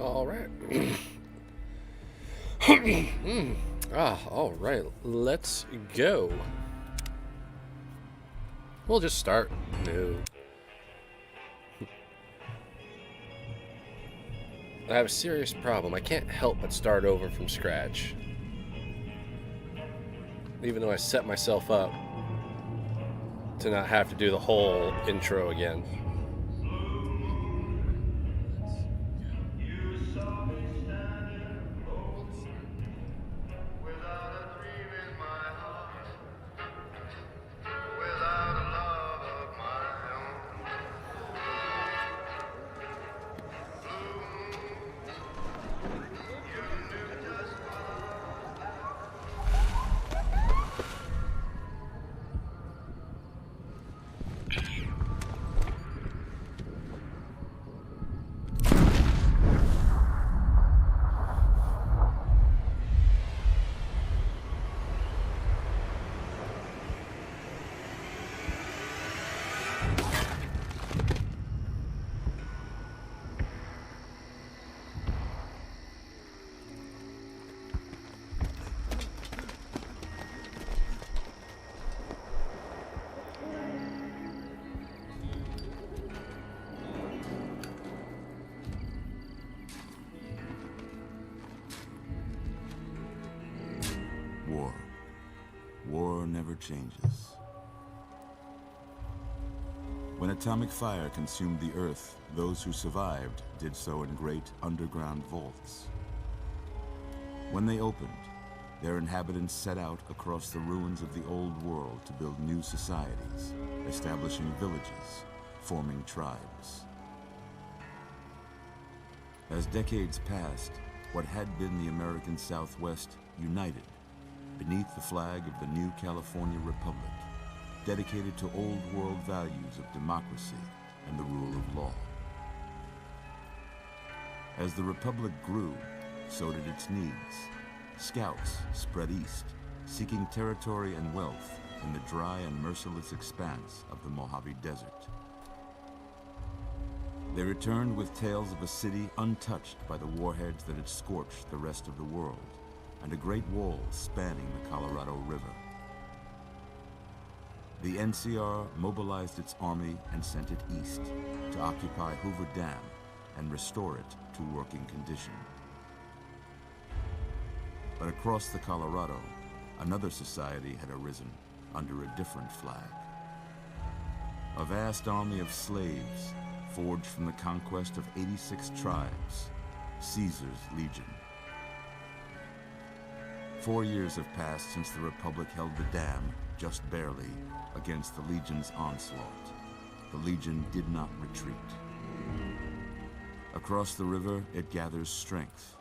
All right. All right. Let's go. We'll just start. No. I have a serious problem. I can't help but start over from scratch. Even though I set myself up to not have to do the whole intro again. War never changes. When atomic fire consumed the Earth, those who survived did so in great underground vaults. When they opened, their inhabitants set out across the ruins of the old world to build new societies, establishing villages, forming tribes. As decades passed, what had been the American Southwest united beneath the flag of the new California Republic, dedicated to old world values of democracy and the rule of law. As the Republic grew, so did its needs. Scouts spread east, seeking territory and wealth in the dry and merciless expanse of the Mojave Desert. They returned with tales of a city untouched by the warheads that had scorched the rest of the world, and a great wall spanning the Colorado River. The NCR mobilized its army and sent it east to occupy Hoover Dam and restore it to working condition. But across the Colorado, another society had arisen under a different flag. A vast army of slaves forged from the conquest of 86 tribes, Caesar's Legion. 4 years have passed since the Republic held the dam, just barely, against the Legion's onslaught. The Legion did not retreat. Across the river, it gathers strength.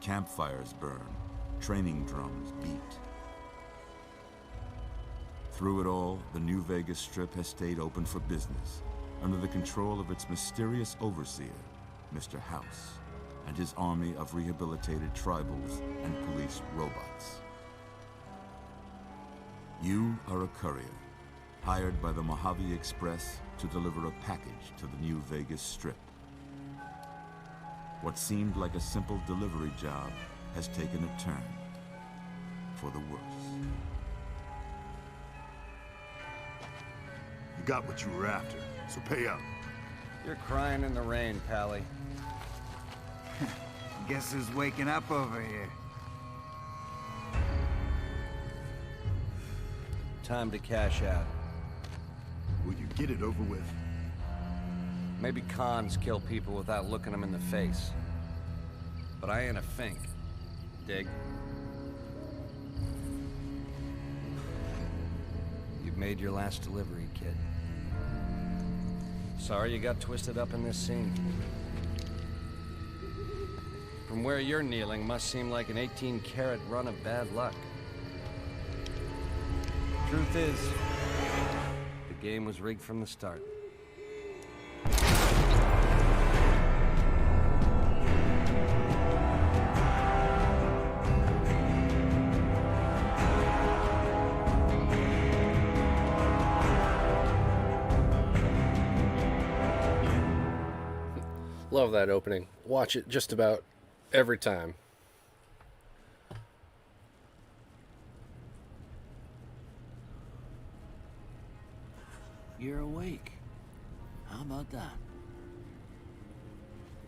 Campfires burn, training drums beat. Through it all, the New Vegas Strip has stayed open for business, under the control of its mysterious overseer, Mr. House, and his army of rehabilitated tribals and police robots. You are a courier, hired by the Mojave Express to deliver a package to the New Vegas Strip. What seemed like a simple delivery job has taken a turn for the worse. You got what you were after, so pay up. You're crying in the rain, Pally. Guess who's waking up over here? Time to cash out. Will you get it over with? Maybe cons kill people without looking them in the face. But I ain't a fink. Dig? You've made your last delivery, kid. Sorry you got twisted up in this scene. From where you're kneeling must seem like an 18-carat run of bad luck. Truth is, the game was rigged from the start. Love that opening. Watch it just about every time. You're awake. How about that?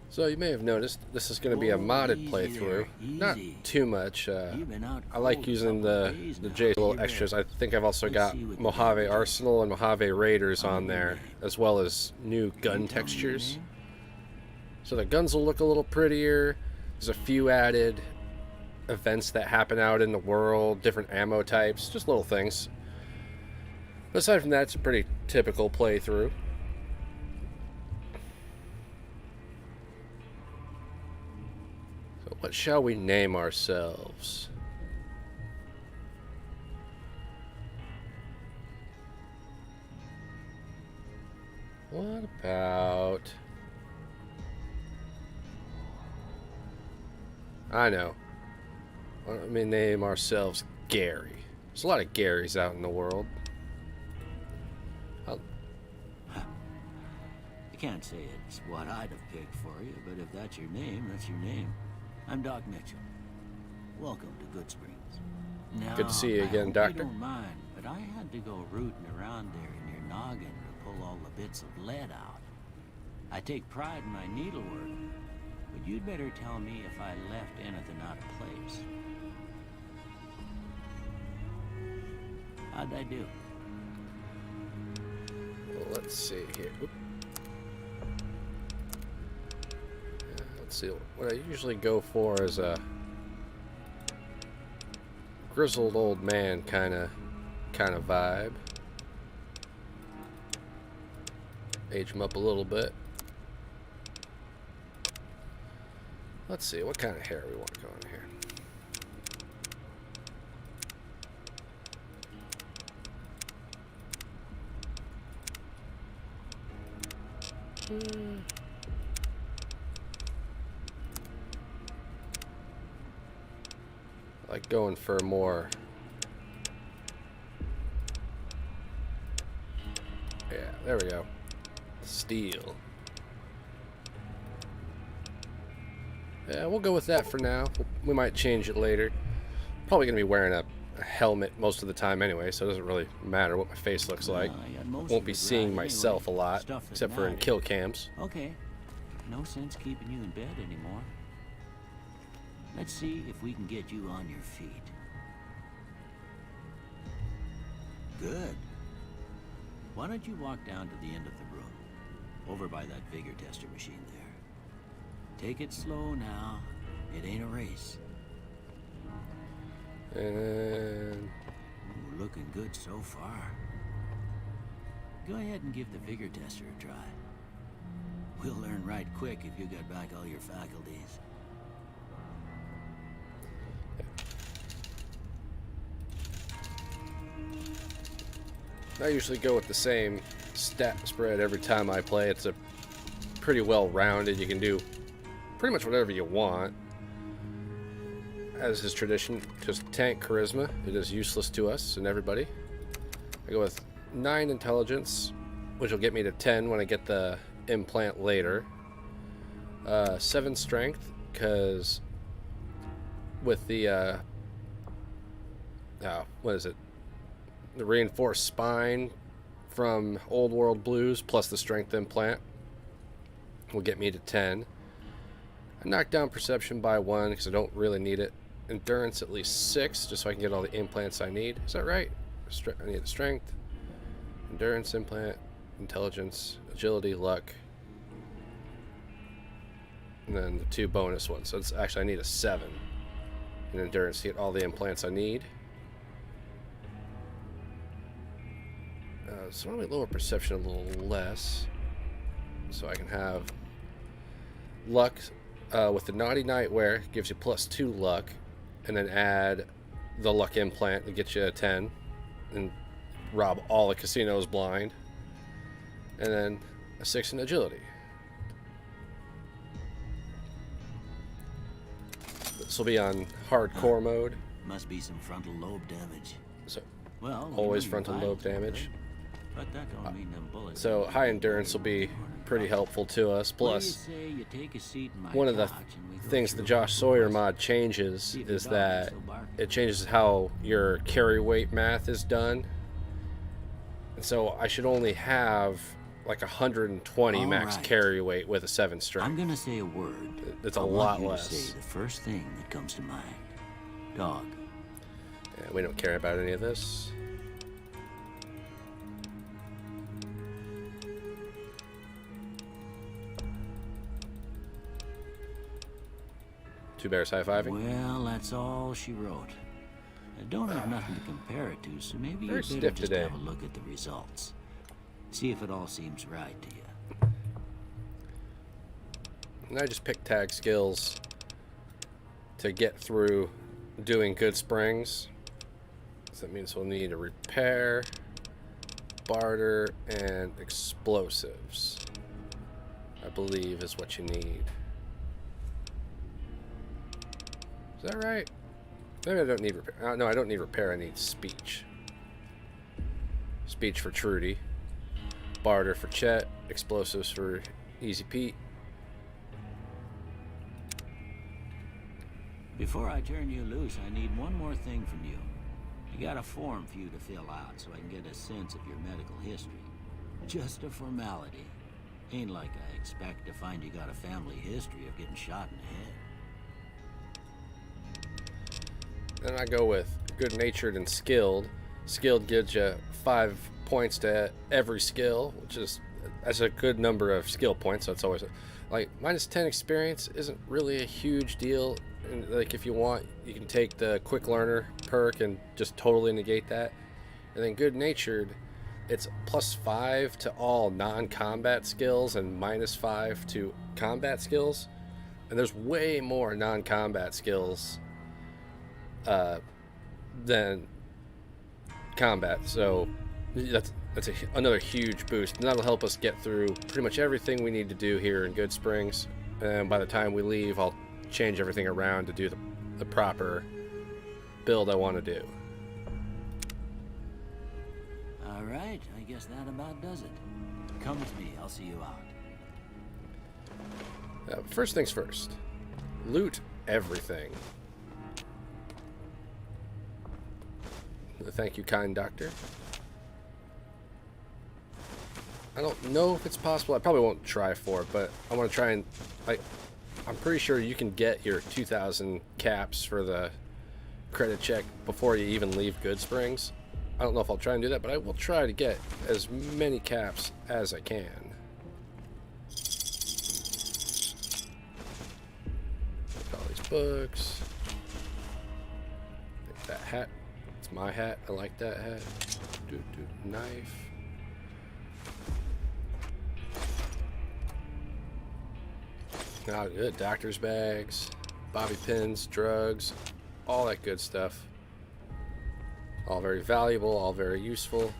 So you may have noticed this is going to be a modded playthrough. Not too much. I like using the JSawyer extras. I think I've also got Mojave Arsenal and Mojave Raiders on there, as well as new gun textures. So the guns will look a little prettier. There's a few added events that happen out in the world, different ammo types, just little things. But aside from that, it's a pretty typical playthrough. So what shall we name ourselves? What about... I know. Why don't we name ourselves Gary? There's a lot of Garys out in the world. I can't say it's what I'd have picked for you, but if that's your name, that's your name. I'm Doc Mitchell. Welcome to Goodsprings. Now, Good to see you again, I hope Doctor. You don't mind, but I had to go rooting around there in your noggin to pull all the bits of lead out. I take pride in my needlework, but you'd better tell me if I left anything out of place. How'd I do? Well, let's see here. Oop. Let's see. What I usually go for is a grizzled old man kind of vibe. Age him up a little bit. Let's see what kind of hair we want going here. I like going for more. Yeah, there we go. Steel. Yeah, we'll go with that for now. We might change it later. Probably going to be wearing a helmet most of the time anyway, so it doesn't really matter what my face looks like. Won't be seeing myself a lot, except for in kill cams. Okay. No sense keeping you in bed anymore. Let's see if we can get you on your feet. Good. Why don't you walk down to the end of the room, over by that vigor tester machine there. Take it slow now. It ain't a race. And Ooh, looking good so far. Go ahead and give the vigor tester a try. We'll learn right quick if you got back all your faculties. I usually go with the same stat spread every time I play. It's a pretty well rounded. You can do pretty much whatever you want. As is tradition, just tank charisma. It is useless to us and everybody. I go with 9 intelligence, which will get me to 10 when I get the implant later. 7 strength, because with the what is it? The reinforced spine from Old World Blues plus the strength implant will get me to 10. I knock down perception by 1 because I don't really need it. Endurance at least 6 just so I can get all the implants I need. Is that right? I need the strength, endurance implant, intelligence, agility, luck, and then the 2 bonus ones. So it's actually, I need a 7 in endurance to get all the implants I need. So why don't we lower perception a little less so I can have luck with the Naughty Nightwear, gives you +2 luck, and then add the luck implant to get you a 10 and rob all the casinos blind, and then a 6 in agility. This will be on hardcore mode. Must be some frontal lobe damage. So Well, always frontal lobe damage. But that don't mean them bullets. So high endurance will be pretty helpful to us. Plus, What do you say you take a seat in my one of the couch and we go things the through JSawyer the mod changes See if your is dog that is so barky. it changes how your carry weight math is done. And so I should only have like 120 All max right. carry weight with a 7 I'm strength. gonna say a word. It's a I want lot you less. To say the first thing that comes to mind. Dog. Yeah, we don't care about any of this. Two bears high-fiving. Well, that's all she wrote. I don't have nothing to compare it to, so maybe Very you'd better stiff just today. have a look at the results. See if it all seems right to you. And I just pick tag skills to get through doing Goodsprings. So that means we'll need a repair, barter, and explosives. I believe is what you need. Is that right? Maybe I don't need repair. No, I don't need repair. I need speech. Speech for Trudy. Barter for Chet. Explosives for Easy Pete. Before I turn you loose, I need one more thing from you. I got a form for you to fill out so I can get a sense of your medical history. Just a formality. Ain't like I expect to find you got a family history of getting shot in the head. Then I go with good-natured and skilled. Skilled gives you 5 points to every skill, which is that's a good number of skill points. So it's always like minus 10 experience isn't really a huge deal. And like if you want, you can take the quick learner perk and just totally negate that. And then good-natured, it's plus 5 to all non-combat skills and minus 5 to combat skills. And there's way more non-combat skills than combat, so that's another huge boost, and that'll help us get through pretty much everything we need to do here in Goodsprings. And by the time we leave, I'll change everything around to do the proper build I want to do. All right, I guess that about does it. Come with me, I'll see you out. First things first, loot everything. Thank you, kind doctor. I don't know if it's possible. I probably won't try for it, but I want to try and I'm pretty sure you can get your 2,000 caps for the credit check before you even leave Goodsprings. I don't know if I'll try and do that, but I will try to get as many caps as I can. Take all these books. Take that hat. It's my hat. I like that hat. Knife. Ah, good. Doctor's bags, bobby pins, drugs, all that good stuff. All very valuable, all very useful.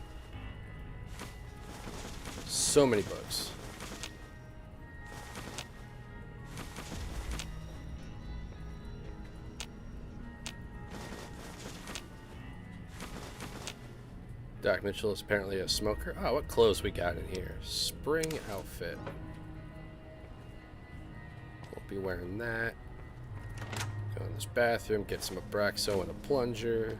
So many books. Doc Mitchell is apparently a smoker. Oh, what clothes we got in here? Spring outfit. We'll be wearing that. Go in this bathroom, get some Abraxo and a plunger.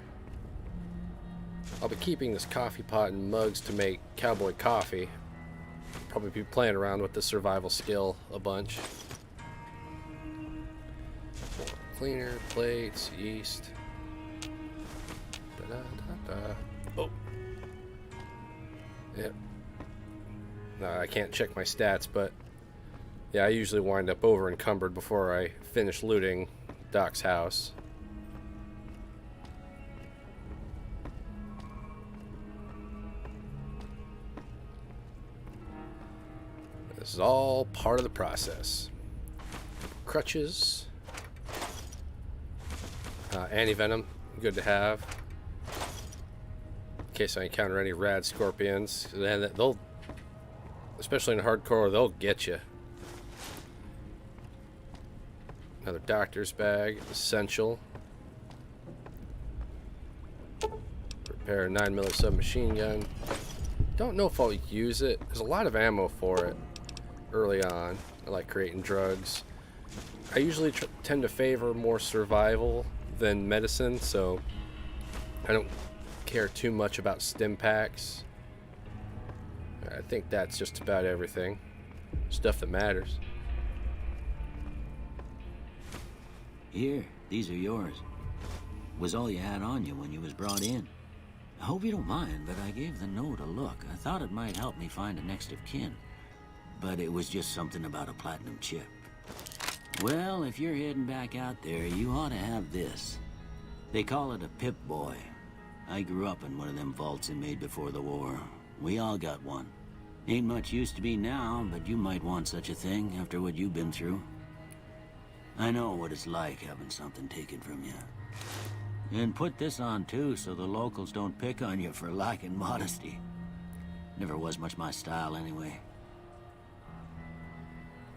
I'll be keeping this coffee pot and mugs to make cowboy coffee. Probably be playing around with the survival skill a bunch. Cleaner, plates, yeast. Da-da-da-da. Oh. Yep. I can't check my stats, but yeah, I usually wind up over encumbered before I finish looting Doc's house. This is all part of the process. Crutches. Anti-venom, good to have. In case I encounter any rad scorpions. And they'll, especially in hardcore, they'll get you. Another doctor's bag, essential. Repair a 9mm submachine gun. Don't know if I'll use it. There's a lot of ammo for it. early on. I like creating drugs. I usually tend to favor more survival than medicine, so I don't care too much about stim packs. I think that's just about everything. Stuff that matters. Here, these are yours. Was all you had on you when you was brought in. I hope you don't mind, but I gave the note a look. I thought it might help me find a next of kin. But it was just something about a platinum chip. Well, if you're heading back out there, you ought to have this. They call it a Pip-Boy. I grew up in one of them vaults they made before the war. We all got one. Ain't much use to be now, but you might want such a thing after what you've been through. I know what it's like having something taken from you. And put this on too, so the locals don't pick on you for lacking modesty. Never was much my style anyway.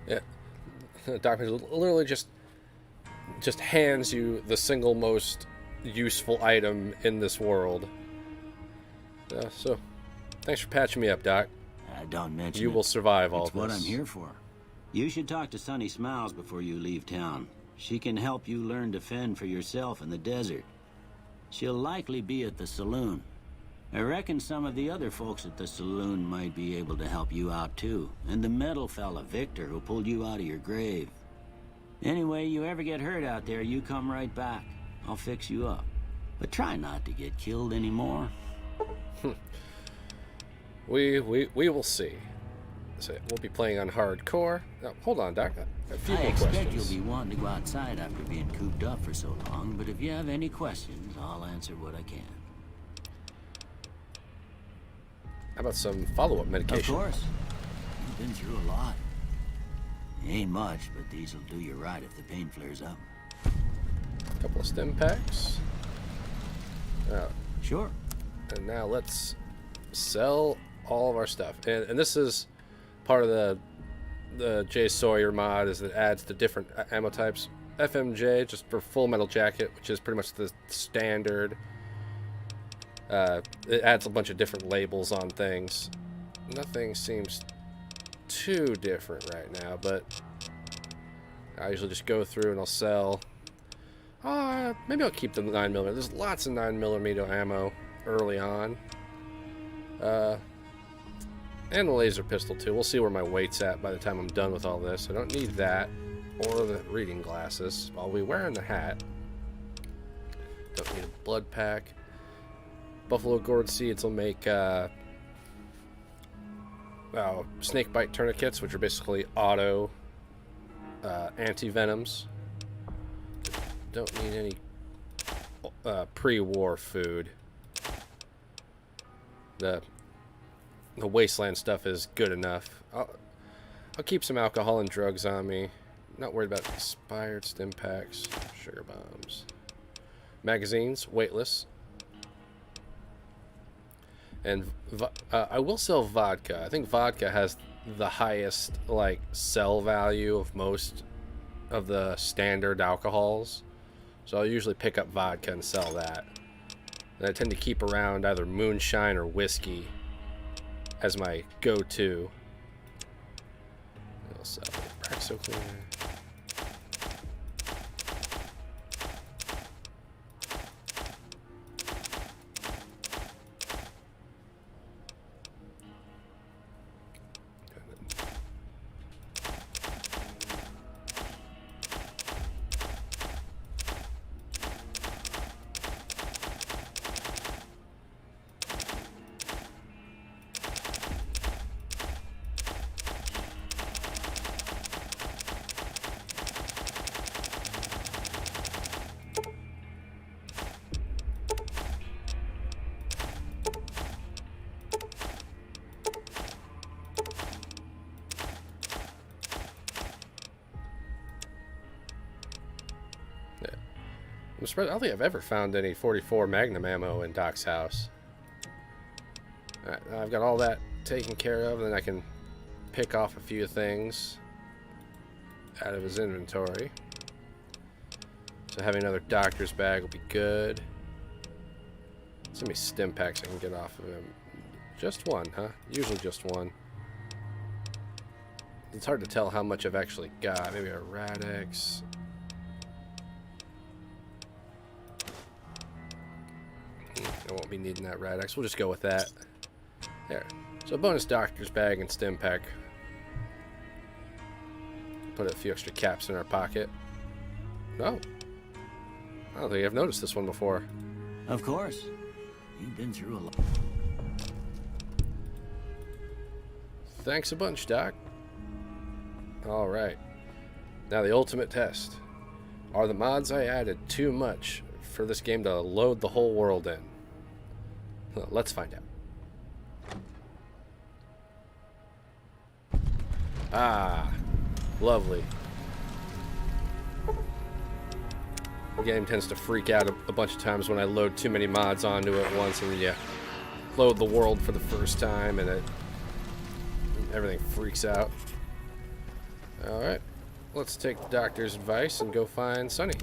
Yeah. The doctor literally just hands you the single most useful item in this world. So, thanks for patching me up, Doc. Don't mention You it. will survive all It's this. what I'm here for. You should talk to Sunny Smiles before you leave town. She can help you learn to fend for yourself in the desert. She'll likely be at the saloon. I reckon some of the other folks at the saloon might be able to help you out too. And the metal fella, Victor, who pulled you out of your grave. Anyway, you ever get hurt out there, you come right back. I'll fix you up. But try not to get killed anymore. We will see. So we'll be playing on hardcore. Now, hold on, Doc. A few I more expect questions. you'll be wanting to go outside after being cooped up for so long, but if you have any questions, I'll answer what I can. How about some follow-up Of medication? course. You've been through a lot. Ain't much, but these'll do you right if the pain flares up. A couple of stim packs. Sure. And now let's sell all of our stuff. And this is part of the JSawyer mod, is that it adds the different ammo types. FMJ, just for Full Metal Jacket, which is pretty much the standard. It adds a bunch of different labels on things. Nothing seems too different right now, but I usually just go through and I'll sell. Maybe I'll keep the 9mm. There's lots of 9mm ammo early on. And the laser pistol too. We'll see where my weight's at by the time I'm done with all this. I don't need that or the reading glasses. I'll be wearing the hat. Don't need a blood pack. Buffalo gourd seeds will make snake bite tourniquets, which are basically auto anti-venoms. Don't need any pre-war food. The wasteland stuff is good enough. I'll keep some alcohol and drugs on me. Not worried about expired stim packs, sugar bombs, magazines, weightless. And I will sell vodka. I think vodka has the highest sell value of most of the standard alcohols. So I'll usually pick up vodka and sell that. And I tend to keep around either moonshine or whiskey as my go-to. I'll sell Praxo Cleaner. I'm surprised. I don't think I've ever found any 44 Magnum ammo in Doc's house. Alright, I've got all that taken care of, then I can pick off a few things out of his inventory. So having another doctor's bag will be good. So many stim packs I can get off of him. Just one, huh? Usually just one. It's hard to tell how much I've actually got. Maybe a Radex. I won't be needing that Radex. We'll just go with that. There. So bonus doctor's bag and stim pack. Put a few extra caps in our pocket. No. I don't think I've noticed this one before. Of course. You've been through a lot. Thanks a bunch, Doc. Alright. Now the ultimate test. Are the mods I added too much for this game to load the whole world in? Well, let's find out. Ah, lovely. The game tends to freak out a bunch of times when I load too many mods onto it once, and then you load the world for the first time and everything freaks out. Alright, let's take the doctor's advice and go find Sonny.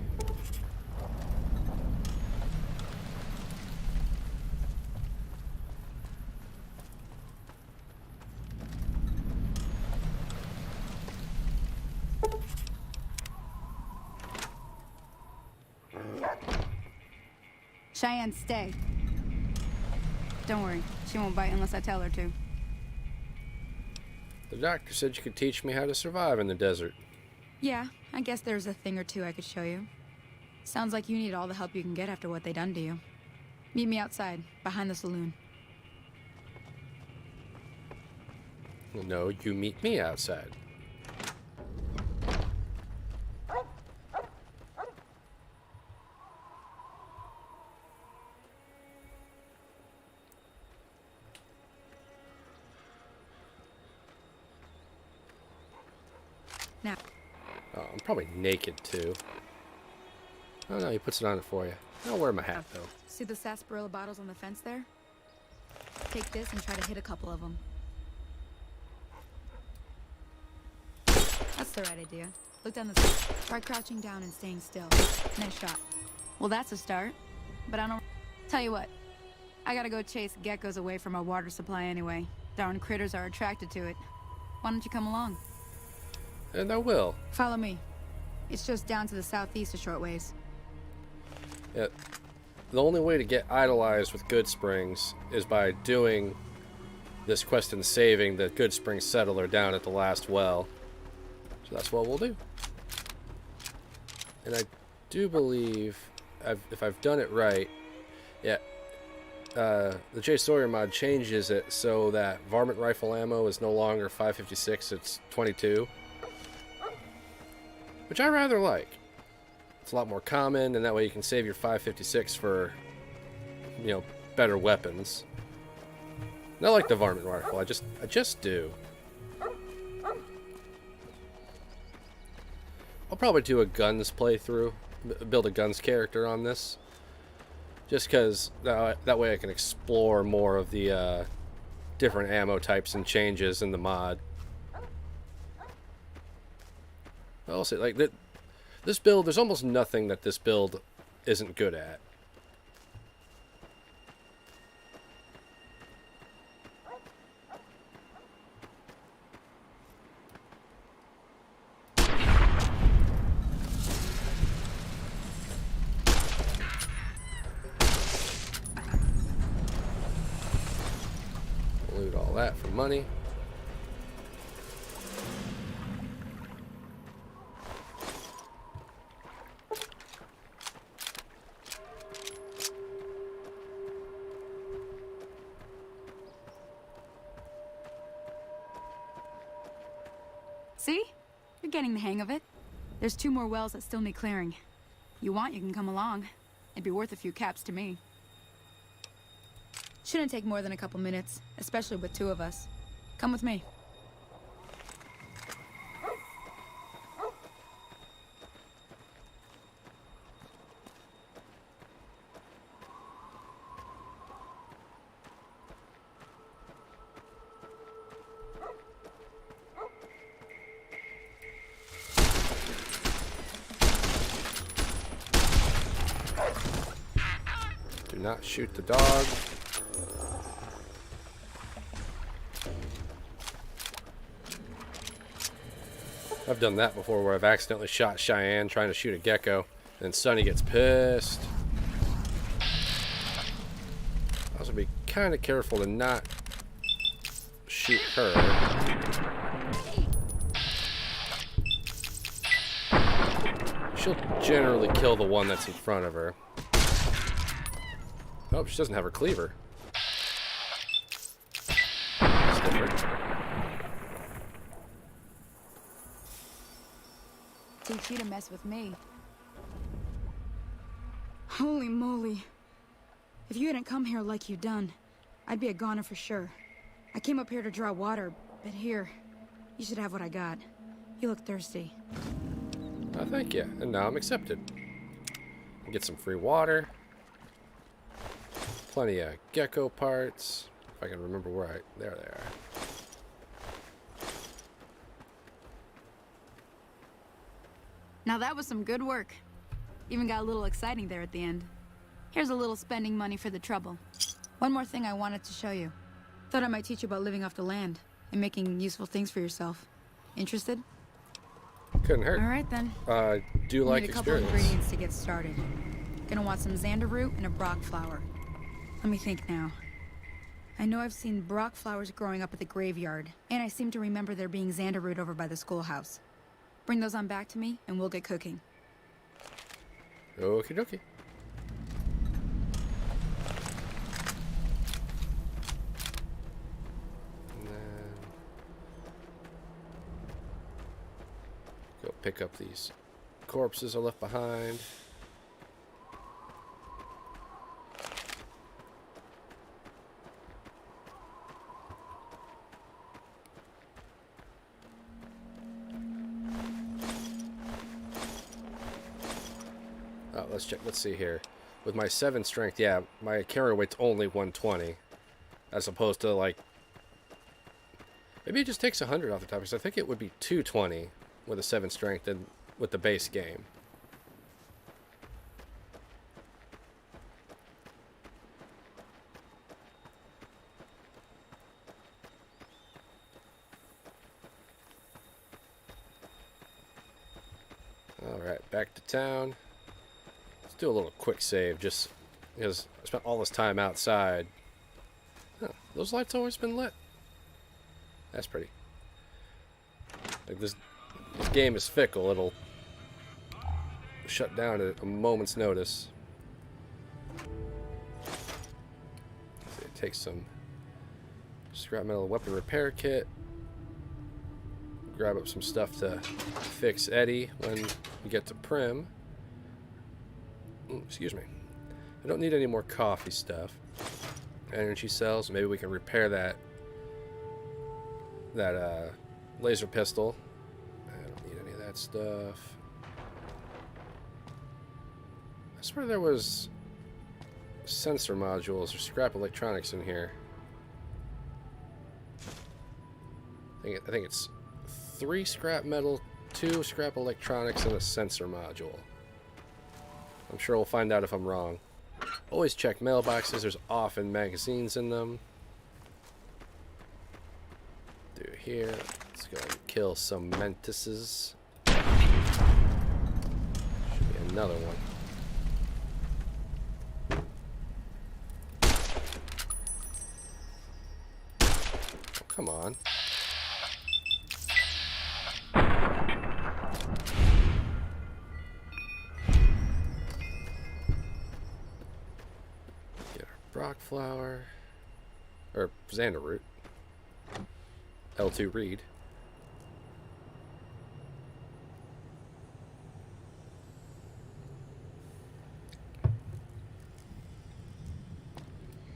Cheyenne, stay. Don't worry, she won't bite unless I tell her to. The doctor said you could teach me how to survive in the desert. Yeah, I guess there's a thing or two I could show you. Sounds like you need all the help you can get after what they done to you. Meet me outside, behind the saloon. No, you meet me outside. Now. Oh, I'm probably naked too. Oh no, he puts it on it for you. I'll wear my hat though. See the sarsaparilla bottles on the fence there? Take this and try to hit a couple of them. That's the right idea. Look down the street. Try crouching down and staying still. Nice shot. Well, that's a start. But I don't... Tell you what. I gotta go chase geckos away from our water supply anyway. Darn critters are attracted to it. Why don't you come along? And I will. Follow me. It's just down to the southeast a short ways. Yeah. The only way to get idolized with Goodsprings is by doing this quest and saving the Goodsprings settler down at the last well. So that's what we'll do. And I do believe, if I've done it right, yeah, the JSawyer mod changes it so that varmint rifle ammo is no longer 5.56, it's 22. Which I rather like. It's a lot more common, and that way you can save your 5.56 for, you know, better weapons. And I like the varmint rifle. I just do. I'll probably do a guns playthrough, build a guns character on this, just because that way I can explore more of the different ammo types and changes in the mod. I'll say, like, this build, there's almost nothing that this build isn't good at. Loot all that for money. See? You're getting the hang of it. There's 2 more wells that still need clearing. You want, you can come along. It'd be worth a few caps to me. Shouldn't take more than a couple minutes, especially with 2 of us. Come with me. Do not shoot the dog. I've done that before where I've accidentally shot Cheyenne trying to shoot a gecko, and Sonny gets pissed. I also be kind of careful to not shoot her. She'll generally kill the one that's in front of her. Oh, she doesn't have her cleaver. That's different. Teach you to mess with me. Holy moly. If you hadn't come here like you done, I'd be a goner for sure. I came up here to draw water, but here, you should have what I got. You look thirsty. Oh, thank you. And now I'm accepted. Get some free water. Plenty of gecko parts. If I can remember where I... There they are. Now that was some good work. Even got a little exciting there at the end. Here's a little spending money for the trouble. One more thing I wanted to show you. Thought I might teach you about living off the land and making useful things for yourself. Interested? Couldn't hurt. All right then. Do like Need a couple experience. ingredients to get started. Gonna want some xander root and a brock flower. Let me think now. I know I've seen brock flowers growing up at the graveyard, and I seem to remember there being xander root over by the schoolhouse. Bring those on back to me, and we'll get cooking. Okie dokie. And then go pick up these corpses I left behind. Oh, let's see here. With my 7 strength, yeah, my carry weight's only 120. As opposed to, like... Maybe it just takes 100 off the top, because I think it would be 220 with a 7 strength and with the base game. Alright, back to town. Let's do a little quick save, just because I spent all this time outside. Huh, those lights always been lit. That's pretty. Like this game is fickle. It'll shut down at a moment's notice. It takes some scrap metal weapon repair kit. Grab up some stuff to fix Eddie when we get to Prim. Excuse me. I don't need any more coffee stuff. Energy cells. Maybe we can repair that laser pistol. I don't need any of that stuff. I swear there was sensor modules or scrap electronics in here. I think it's 3 scrap metal, 2 scrap electronics, and a sensor module. I'm sure we'll find out if I'm wrong. Always check mailboxes. There's often magazines in them. Through here. Let's go and kill some mantises. Should be another one. Oh, come on. Brock flower, or xander root, L2 reed.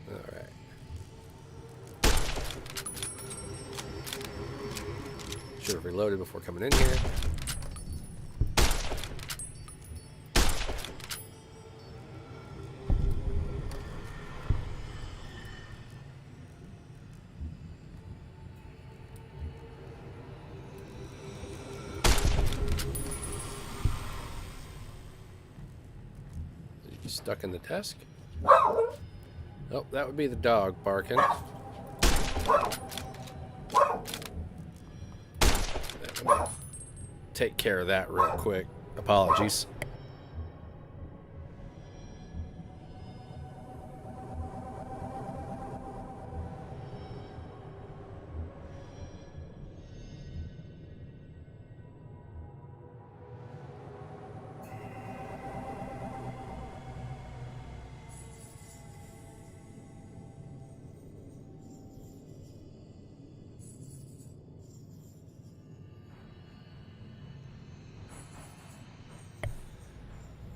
All right. Should have reloaded before coming in here. Stuck in the desk? Oh, that would be the dog barking. take care of that real quick. Apologies.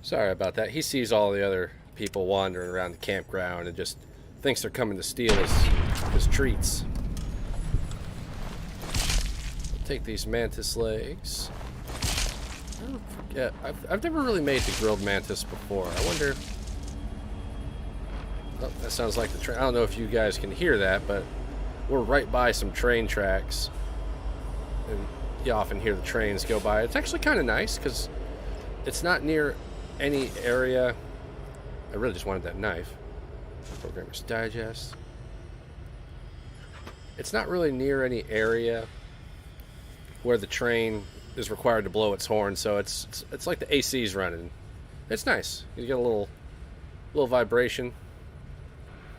Sorry about that. He sees all the other people wandering around the campground and just thinks they're coming to steal his treats. I'll take these mantis legs. I don't forget. I've never really made the grilled mantis before. I wonder. Oh, that sounds like the train. I don't know if you guys can hear that, but we're right by some train tracks, and you often hear the trains go by. It's actually kind of nice because it's not near any area. I really just wanted that knife. Programmer's Digest. It's not really near any area where the train is required to blow its horn, so it's like the AC's running. It's nice. You get a little vibration.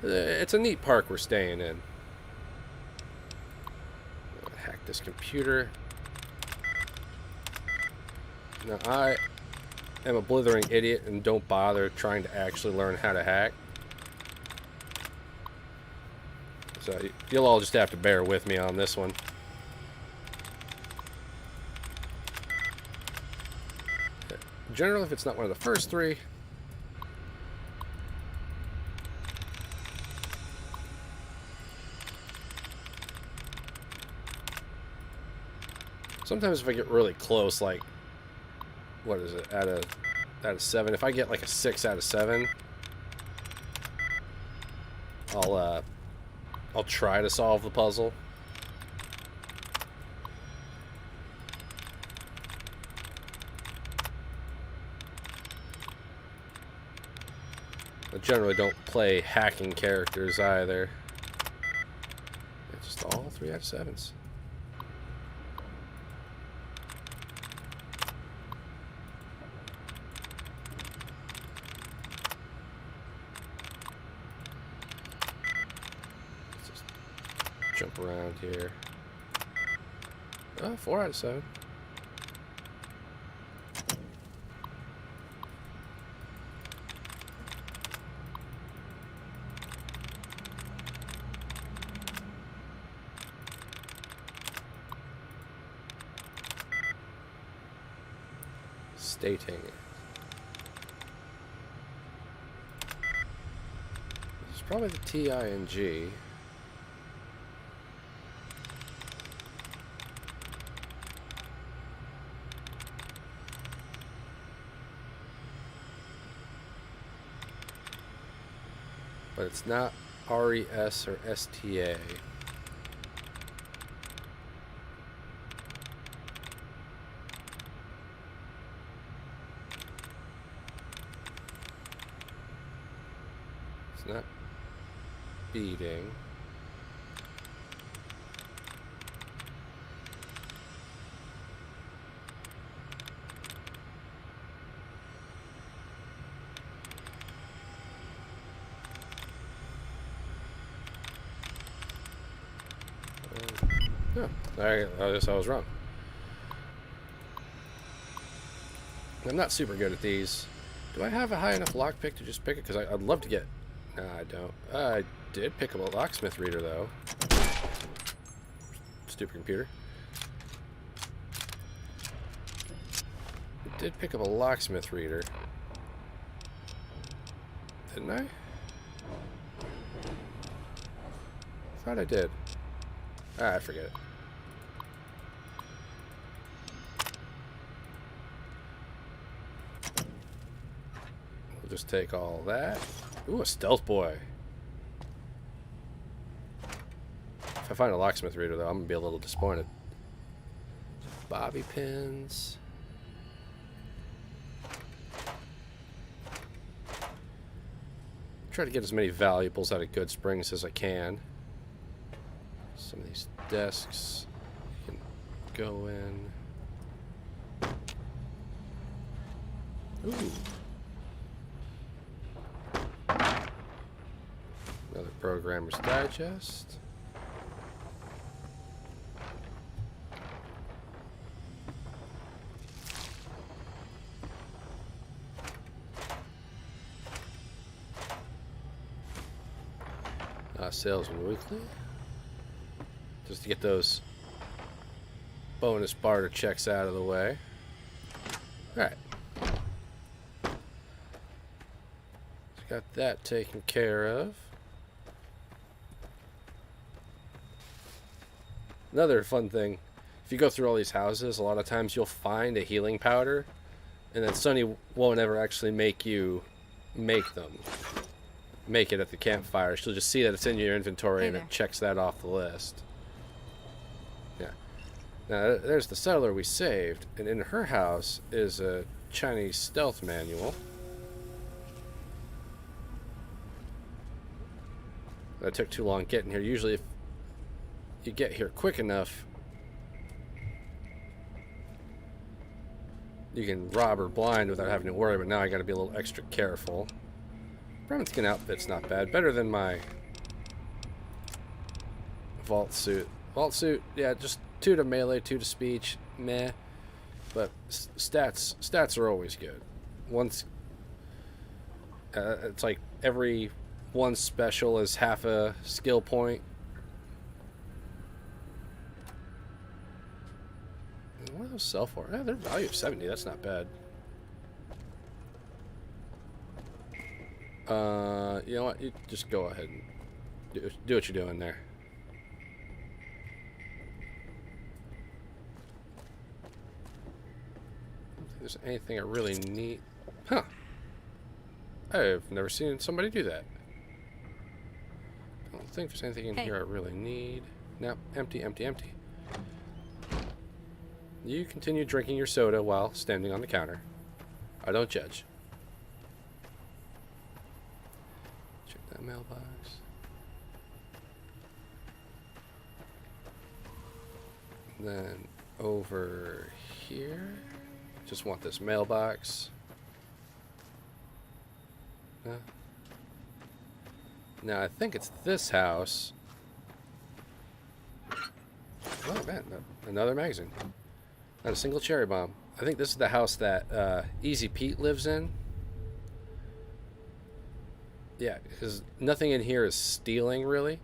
It's a neat park we're staying in. Hack this computer. Now I am a blithering idiot and don't bother trying to actually learn how to hack. So you'll all just have to bear with me on this one. Generally, if it's not one of the first three, sometimes if I get really close, like, what is it, out of 7, if I get like a 6 out of 7, I'll try to solve the puzzle. I generally don't play hacking characters either. It's just all 3 out of 7s. Jump around here. Oh, 4 out of 7. Stating. It's probably the TING. But it's not RES or STA. It's not beating. No, I guess I was wrong. I'm not super good at these. Do I have a high enough lockpick to just pick it? Because I'd love to get... Nah, I don't. I did pick up a locksmith reader, though. Stupid computer. I did pick up a locksmith reader. Didn't I? Thought I did. Ah, I forget it. We'll just take all that. Ooh, a stealth boy. If I find a locksmith reader, though, I'm gonna be a little disappointed. Bobby pins. Try to get as many valuables out of Goodsprings as I can. Some of these desks you can go in. Ooh. Another Programmer's Digest. Salesman Weekly. Just to get those bonus barter checks out of the way. Alright. Got that taken care of. Another fun thing, if you go through all these houses, a lot of times you'll find a healing powder, and then Sunny won't ever actually make you make them. Make it at the campfire. She'll just see that it's in your inventory Hey and there. it checks that off the list. Yeah. Now, there's the settler we saved, and in her house is a Chinese stealth manual. That took too long getting here. Usually if you get here quick enough, you can rob her blind without having to worry, but now I gotta be a little extra careful. Brown skin outfit's not bad. Better than my vault suit. Vault suit, yeah, just 2 to melee, 2 to speech, meh. But stats are always good. Once, it's like every one special is half a skill point. What are those sell for? Yeah, they're value of 70. That's not bad. You know what? You just go ahead and do what you're doing there. I don't think there's anything I really need. Huh. I've never seen somebody do that. I don't think there's anything in here I really need. No, empty, empty, empty. You continue drinking your soda while standing on the counter. I don't judge. Check that mailbox. Then over here, just want this mailbox. Now I think it's this house. Oh man, another magazine. Not a single cherry bomb. I think this is the house that Easy Pete lives in. Yeah, because nothing in here is stealing, really.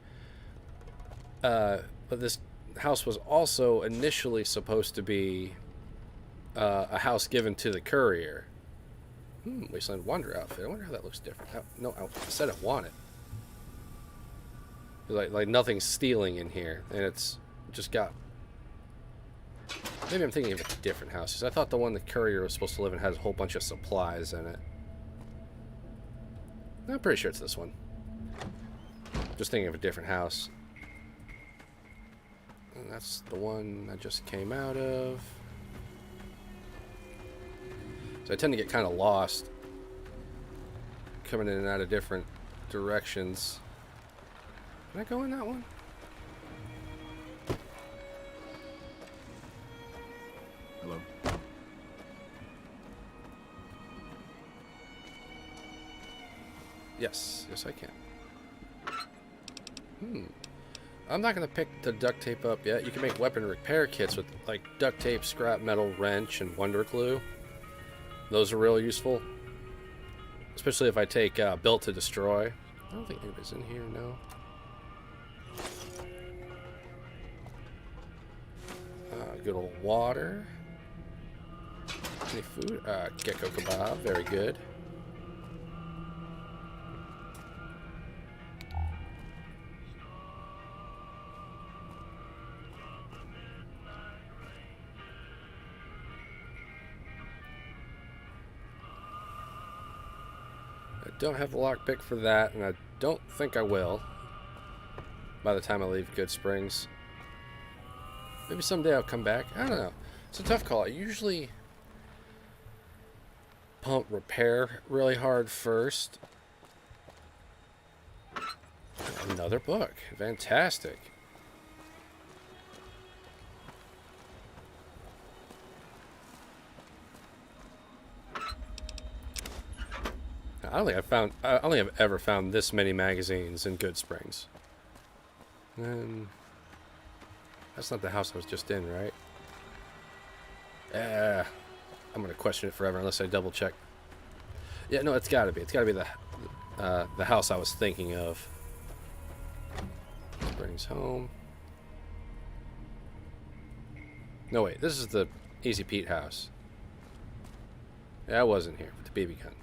But this house was also initially supposed to be a house given to the courier. Wasteland Wander outfit. I wonder how that looks different. No, I said I want it. Like nothing's stealing in here, and it's just got... Maybe I'm thinking of a different house, because I thought the one the courier was supposed to live in has a whole bunch of supplies in it. I'm pretty sure it's this one. Just thinking of a different house. And that's the one I just came out of. So I tend to get kind of lost coming in and out of different directions. Can I go in that one? Hello? Yes, yes I can. I'm not going to pick the duct tape up yet. You can make weapon repair kits with like duct tape, scrap metal, wrench, and wonder glue. Those are real useful. Especially if I take built to destroy. I don't think anybody's in here, no. Good old water. Any food? Gecko kebab, very good. I don't have the lockpick for that, and I don't think I will by the time I leave Goodsprings. Maybe someday I'll come back. I don't know. It's a tough call. I usually pump repair really hard first. Another book. Fantastic. I don't think I've ever found this many magazines in Goodsprings. And that's not the house I was just in, right? I'm gonna question it forever unless I double check. Yeah, no, it's gotta be. It's gotta be the house I was thinking of. Brings home. No, wait, this is the Easy Pete house. Yeah, I wasn't here with the BB gun.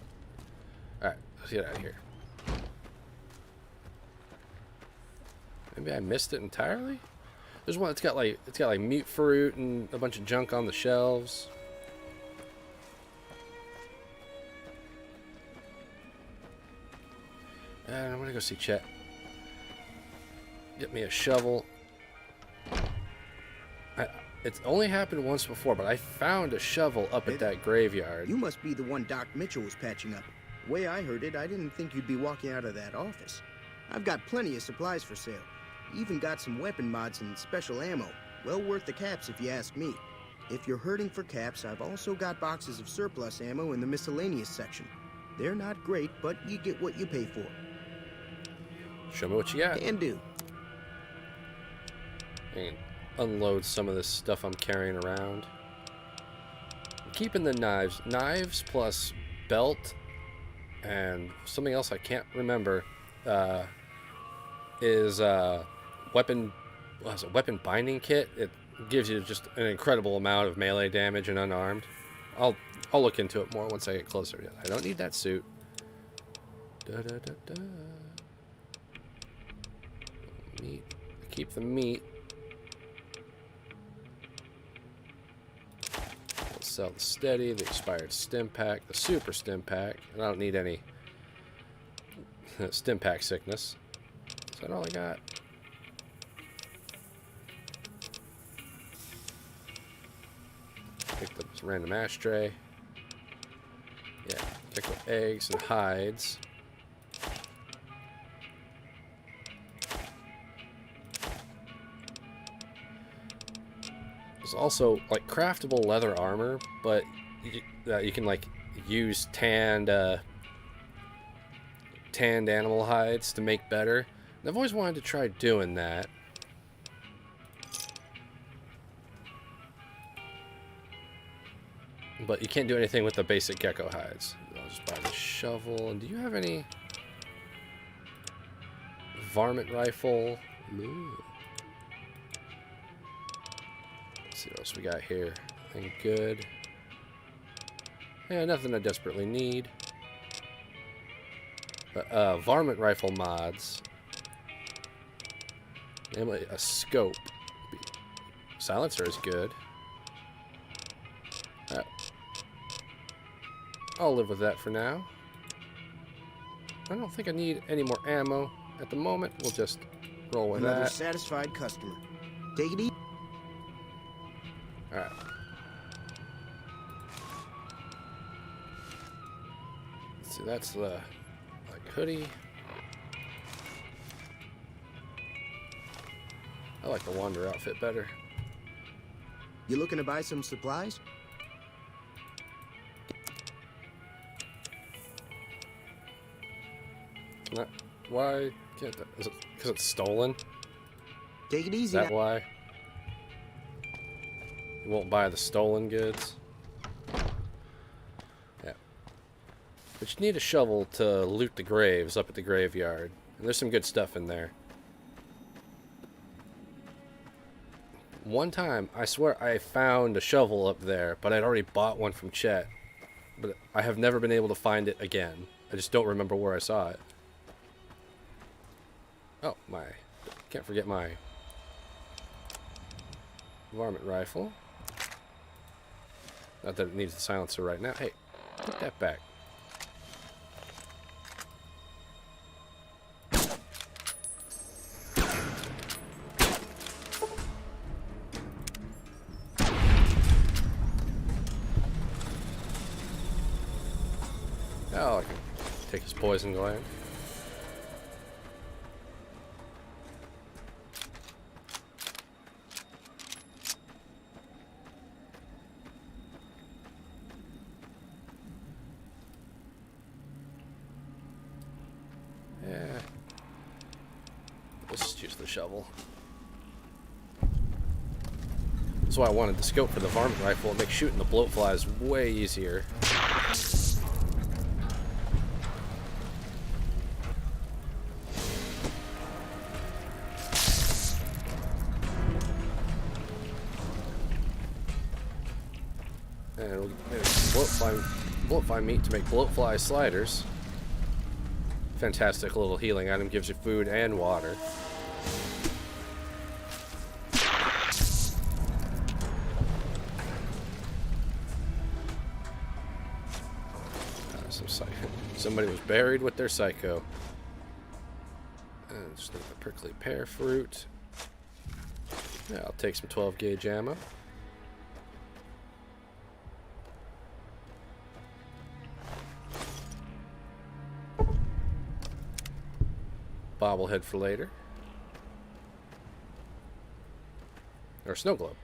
Alright, let's get out of here. Maybe I missed it entirely? There's one that's got like mute fruit and a bunch of junk on the shelves. And I'm gonna go see Chet. Get me a shovel. It's only happened once before, but I found a shovel up at that graveyard. You must be the one Doc Mitchell was patching up. The way I heard it, I didn't think you'd be walking out of that office. I've got plenty of supplies for sale. Even got some weapon mods and special ammo. Well worth the caps if you ask me. If you're hurting for caps, I've also got boxes of surplus ammo in the miscellaneous section. They're not great, but you get what you pay for. Show me what you got. Can do. And unload some of this stuff I'm carrying around. I'm keeping the knives. Knives plus belt and something else I can't remember is weapon binding kit. It gives you just an incredible amount of melee damage and unarmed. I'll look into it more once I get closer. I don't need that suit. Meat. Keep the meat. I'll sell the steady, the expired stim pack, the super stim pack, and I don't need any stim pack sickness. Is that all I got? Picked up this random ashtray. Yeah, pick up eggs and hides. There's also like craftable leather armor, but you can like use tanned animal hides to make better. And I've always wanted to try doing that. But you can't do anything with the basic gecko hides. I'll just buy the shovel. And do you have any varmint rifle? Ooh. Let's see what else we got here. Anything good? Yeah, nothing I desperately need. But varmint rifle mods. Namely, a scope. Silencer is good. I'll live with that for now. I don't think I need any more ammo at the moment. We'll just roll with Another that. satisfied customer. Take it easy. Alright. Let's see, that's the hoodie. I like the Wander outfit better. You looking to buy some supplies? Not, why can't that? Is it because it's stolen? Take it Is easy. that why? You won't buy the stolen goods? Yeah. But you need a shovel to loot the graves up at the graveyard. And there's some good stuff in there. One time, I swear I found a shovel up there, but I'd already bought one from Chet. But I have never been able to find it again. I just don't remember where I saw it. Oh, my. Can't forget my varmint rifle. Not that it needs the silencer right now. Hey, put that back. Oh, I can take his poison gland. shovel. That's why I wanted the scope for the varmint rifle. It makes shooting the bloatflies way easier. And we'll make bloatfly meat to make bloatfly sliders. Fantastic little healing item, gives you food and water. Somebody was buried with their psycho. And just need the prickly pear fruit. Yeah, I'll take some 12 gauge ammo. Bobblehead for later. Or snow globe.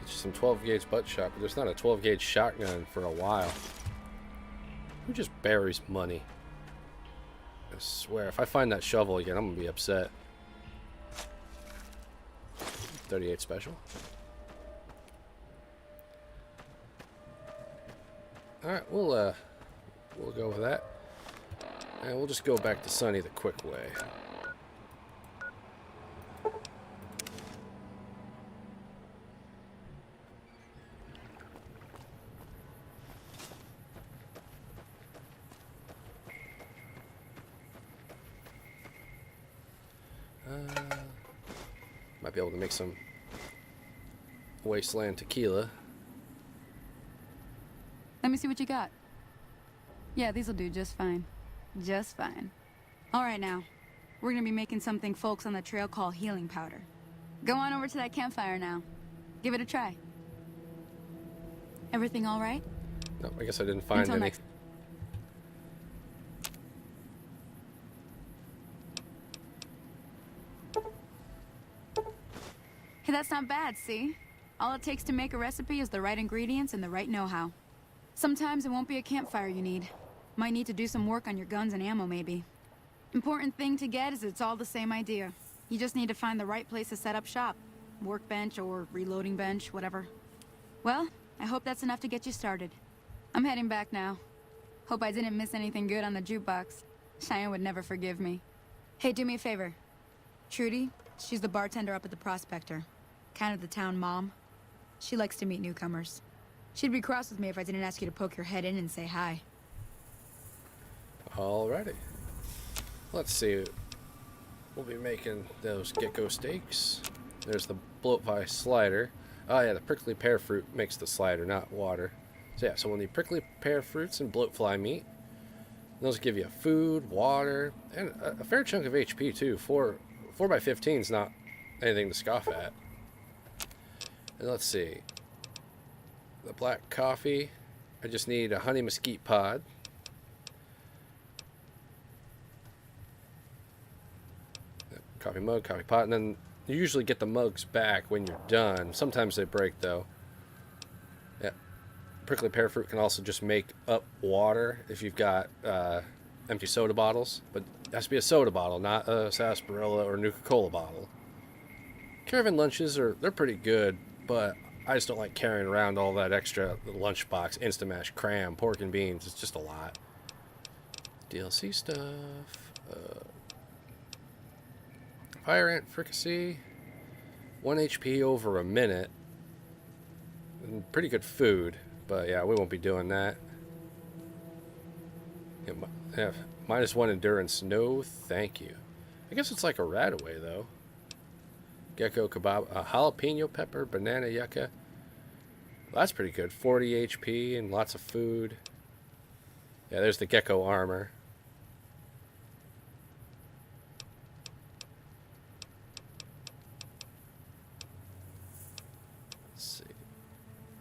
Some 12 gauge butt shot, but there's not a 12 gauge shotgun for a while. Who just buries money? I swear, if I find that shovel again, I'm gonna be upset. 38 special. Alright, we'll go with that. And we'll just go back to Sunny the quick way. Might be able to make some wasteland tequila. Let me see what you got. Yeah, these'll do just fine. Just fine. All right, now. We're gonna be making something folks on the trail call healing powder. Go on over to that campfire now. Give it a try. Everything all right? No, I guess I didn't find Until any. next. Hey, that's not bad, see? All it takes to make a recipe is the right ingredients and the right know-how. Sometimes it won't be a campfire you need. Might need to do some work on your guns and ammo, maybe. Important thing to get is it's all the same idea. You just need to find the right place to set up shop. Workbench or reloading bench, whatever. Well, I hope that's enough to get you started. I'm heading back now. Hope I didn't miss anything good on the jukebox. Cheyenne would never forgive me. Hey, do me a favor. Trudy, she's the bartender up at the Prospector. Kind of the town mom. She likes to meet newcomers. She'd be cross with me if I didn't ask you to poke your head in and say hi. Alrighty. Let's see. We'll be making those gecko steaks. There's the bloatfly slider. Oh yeah, the prickly pear fruit makes the slider, not water. So yeah, so we'll need prickly pear fruits and bloatfly meat. Those give you food, water, and a fair chunk of HP too. 4x15 is not anything to scoff at. And let's see. The black coffee. I just need a honey mesquite pod. Coffee mug, coffee pot, and then you usually get the mugs back when you're done. Sometimes they break though. Yeah. Prickly pear fruit can also just make up water if you've got empty soda bottles, but it has to be a soda bottle, not a sarsaparilla or Nuka-Cola bottle. Caravan lunches they're pretty good, but I just don't like carrying around all that extra lunchbox, Instamash, cram, pork and beans. It's just a lot. DLC stuff. Fire ant fricassee. 1 HP over a minute. And pretty good food, but yeah, we won't be doing that. Yeah, -1 endurance. No, thank you. I guess it's like a Radaway though. Gecko kebab, jalapeno pepper, banana yucca. Well, that's pretty good. 40 HP and lots of food. Yeah, there's the gecko armor. Let's see.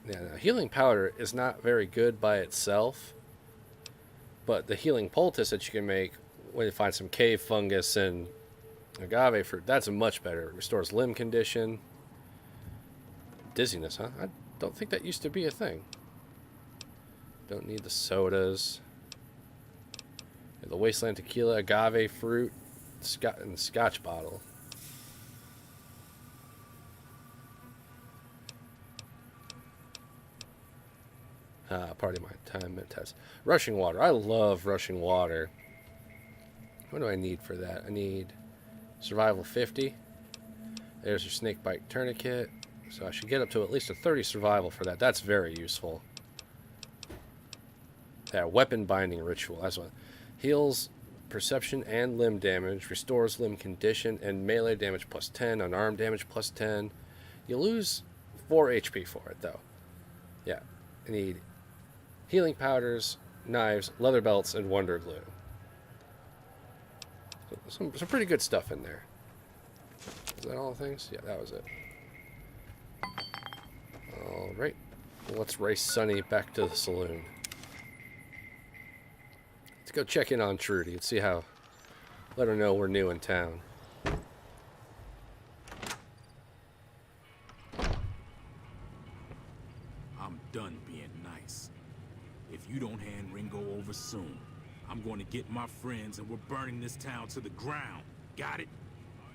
Yeah, now, healing powder is not very good by itself, but the healing poultice that you can make when you find some cave fungus and Agave fruit. That's much better. Restores limb condition. Dizziness, huh? I don't think that used to be a thing. Don't need the sodas. The wasteland tequila, agave fruit, and the scotch bottle. Party my time test. Rushing water. I love rushing water. What do I need for that? I need survival 50. There's your snake bite tourniquet. So I should get up to at least a 30 survival for that. That's very useful. Yeah, weapon binding ritual. That's what. Heals perception and limb damage. Restores limb condition and melee damage plus 10. Unarmed damage plus 10. You lose 4 HP for it, though. Yeah. I need healing powders, knives, leather belts, and wonder glue. Some pretty good stuff in there. Is that all the things? Yeah, that was it. Alright. Well, let's race Sonny back to the saloon. Let's go check in on Trudy and see how... Let her know we're new in town. I'm done being nice. If you don't hand Ringo over soon, I'm going to get my friends and we're burning this town to the ground. Got it?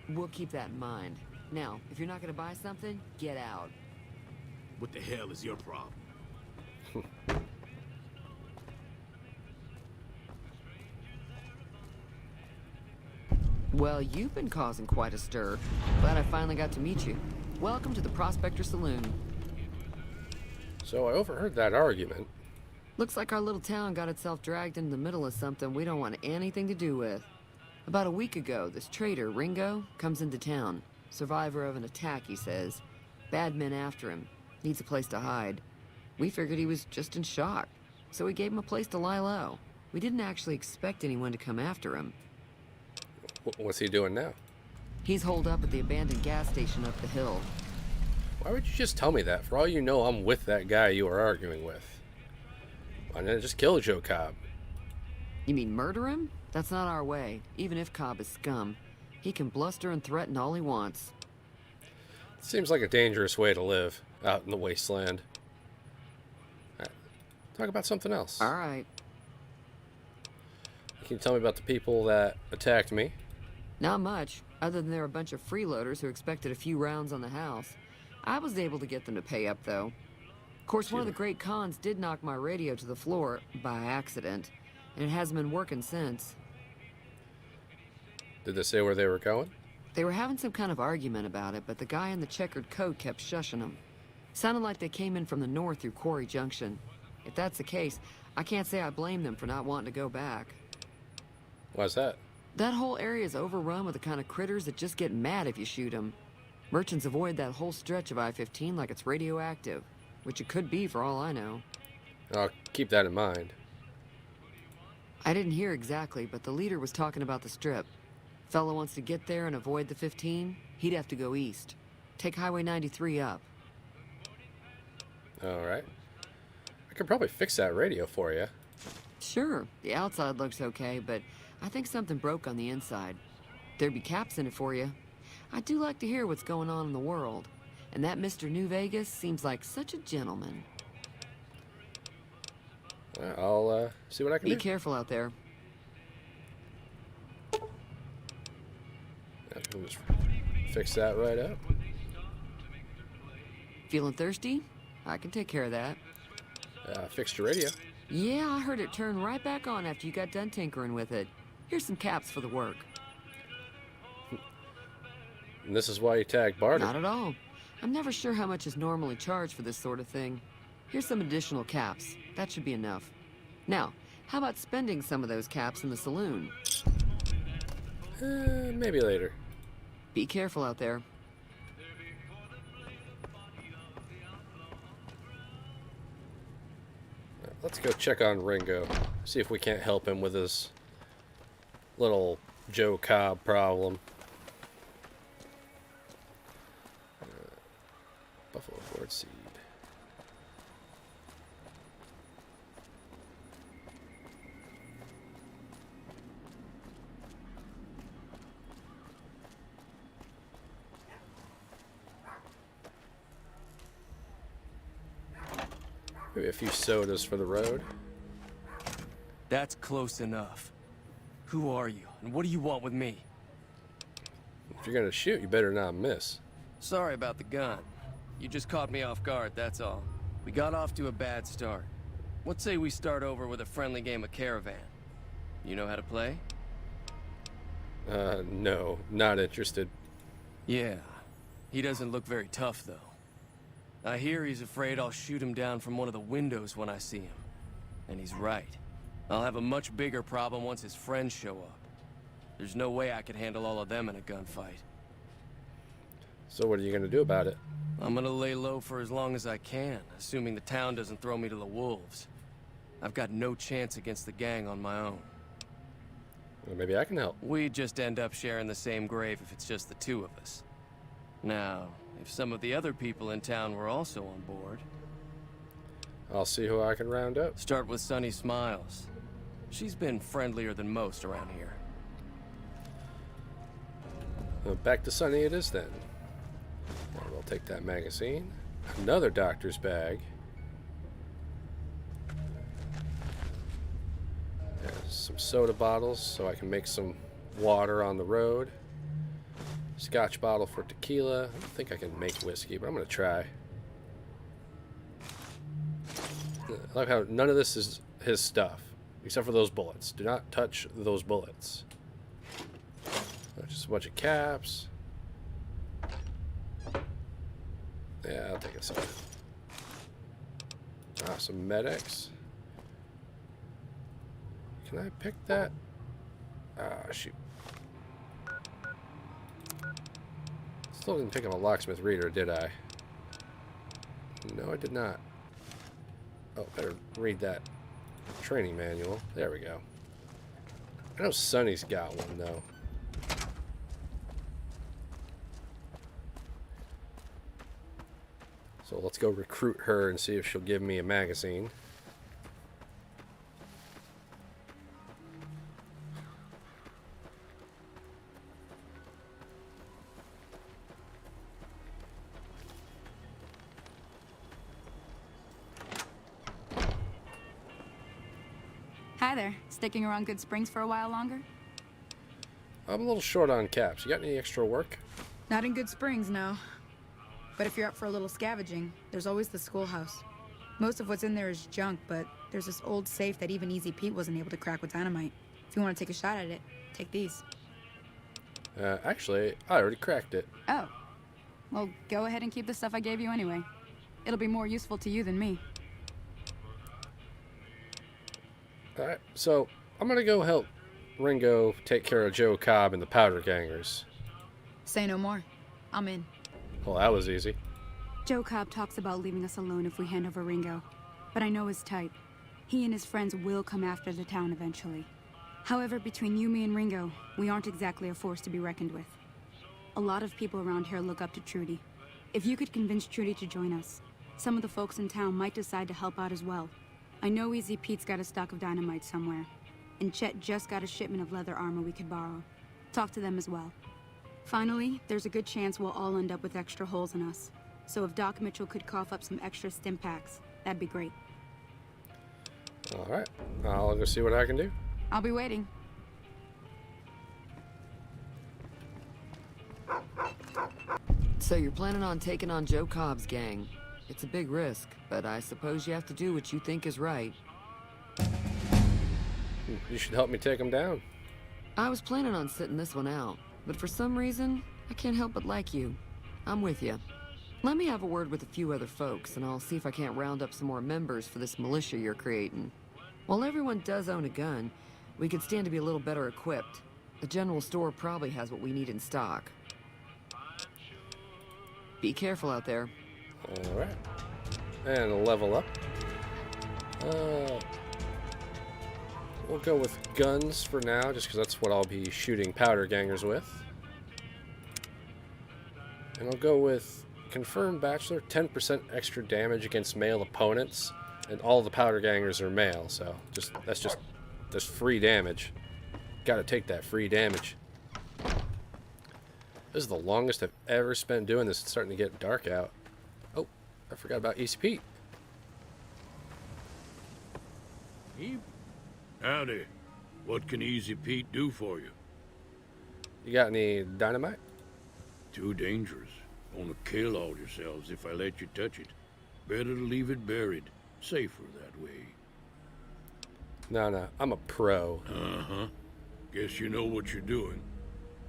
We'll keep that in mind. Now, if you're not going to buy something, get out. What the hell is your problem? Well, you've been causing quite a stir. Glad I finally got to meet you. Welcome to the Prospector Saloon. So I overheard that argument. Looks like our little town got itself dragged into the middle of something we don't want anything to do with. About a week ago, this traitor, Ringo, comes into town. Survivor of an attack, he says. Bad men after him. Needs a place to hide. We figured he was just in shock, so we gave him a place to lie low. We didn't actually expect anyone to come after him. What's he doing now? He's holed up at the abandoned gas station up the hill. Why would you just tell me that? For all you know, I'm with that guy you were arguing with. Why didn't I just kill Joe Cobb? You mean murder him? That's not our way, even if Cobb is scum. He can bluster and threaten all he wants. Seems like a dangerous way to live, out in the wasteland. Right. Talk about something else. All right. Can you tell me about the people that attacked me? Not much, other than they're a bunch of freeloaders who expected a few rounds on the house. I was able to get them to pay up, though. Of course, one of the great cons did knock my radio to the floor by accident, and it hasn't been working since. Did they say where they were going? They were having some kind of argument about it, but the guy in the checkered coat kept shushing them. Sounded like they came in from the north through Quarry Junction. If that's the case, I can't say I blame them for not wanting to go back. Why's that? That whole area is overrun with the kind of critters that just get mad if you shoot them. Merchants avoid that whole stretch of I-15 like it's radioactive, which it could be for all I know. I'll keep that in mind. I didn't hear exactly, but the leader was talking about the strip. Fellow wants to get there and avoid the 15, he'd have to go east. Take Highway 93 up. Alright. I could probably fix that radio for you. Sure, the outside looks okay, but I think something broke on the inside. There'd be caps in it for you. I do like to hear what's going on in the world. And that Mr. New Vegas seems like such a gentleman. I'll see what I can do. Be careful out there. We'll just fix that right up. Feeling thirsty? I can take care of that. Fixed your radio. Yeah, I heard it turn right back on after you got done tinkering with it. Here's some caps for the work. And this is why you tag barter. Not at all. I'm never sure how much is normally charged for this sort of thing. Here's some additional caps. That should be enough. Now, how about spending some of those caps in the saloon? Maybe later. Be careful out there. Let's go check on Ringo. See if we can't help him with his little Joe Cobb problem. Buffalo gourd seed. Maybe a few sodas for the road. That's close enough. Who are you, and what do you want with me? If you're gonna shoot, you better not miss. Sorry about the gun. You just caught me off guard, that's all. We got off to a bad start. What say we start over with a friendly game of Caravan? You know how to play? No, not interested. Yeah. He doesn't look very tough, though. I hear he's afraid I'll shoot him down from one of the windows when I see him. And he's right. I'll have a much bigger problem once his friends show up. There's no way I could handle all of them in a gunfight. So what are you gonna do about it? I'm gonna lay low for as long as I can, assuming the town doesn't throw me to the wolves. I've got no chance against the gang on my own. Well, maybe I can help. We'd just end up sharing the same grave if it's just the two of us. Now, if some of the other people in town were also on board... I'll see who I can round up. Start with Sunny Smiles. She's been friendlier than most around here. Back to Sunny it is then. We'll take that magazine. Another doctor's bag. Some soda bottles so I can make some water on the road. Scotch bottle for tequila. I don't think I can make whiskey, but I'm going to try. I like how none of this is his stuff, except for those bullets. Do not touch those bullets. Just a bunch of caps. Yeah, I'll take a second. Ah, some medics. Can I pick that? Ah, shoot. Still didn't pick up a locksmith reader, did I? No, I did not. Oh, better read that training manual. There we go. I know Sunny's got one, though. So let's go recruit her and see if she'll give me a magazine. Hi there. Sticking around Goodsprings for a while longer? I'm a little short on caps. You got any extra work? Not in Goodsprings, no. But if you're up for a little scavenging, there's always the schoolhouse. Most of what's in there is junk, but there's this old safe that even Easy Pete wasn't able to crack with dynamite. If you want to take a shot at it, take these. Actually, I already cracked it. Oh. Well, go ahead and keep the stuff I gave you anyway. It'll be more useful to you than me. Alright, so I'm gonna go help Ringo take care of Joe Cobb and the Powder Gangers. Say no more. I'm in. Well, that was easy. Joe Cobb talks about leaving us alone if we hand over Ringo, but I know his type. He and his friends will come after the town eventually. However, between you, me, and Ringo, we aren't exactly a force to be reckoned with. A lot of people around here look up to Trudy. If you could convince Trudy to join us, some of the folks in town might decide to help out as well. I know Easy Pete's got a stock of dynamite somewhere, and Chet just got a shipment of leather armor we could borrow. Talk to them as well. Finally, there's a good chance we'll all end up with extra holes in us. So if Doc Mitchell could cough up some extra stim packs, that'd be great. Alright, I'll go see what I can do. I'll be waiting. So you're planning on taking on Joe Cobb's gang. It's a big risk, but I suppose you have to do what you think is right. You should help me take him down. I was planning on sitting this one out, but for some reason, I can't help but like you. I'm with you. Let me have a word with a few other folks, and I'll see if I can't round up some more members for this militia you're creating. While everyone does own a gun, we could stand to be a little better equipped. The general store probably has what we need in stock. Be careful out there. Alright. And a level up. We'll go with guns for now, just because that's what I'll be shooting powder gangers with. And I'll go with Confirmed Bachelor, 10% extra damage against male opponents. And all the powder gangers are male, so that's free damage. Gotta take that free damage. This is the longest I've ever spent doing this. It's starting to get dark out. Oh, I forgot about Easy Pete. Howdy. What can Easy Pete do for you? You got any dynamite? Too dangerous. Gonna kill all yourselves if I let you touch it. Better to leave it buried. Safer that way. No, I'm a pro. Uh-huh. Guess you know what you're doing.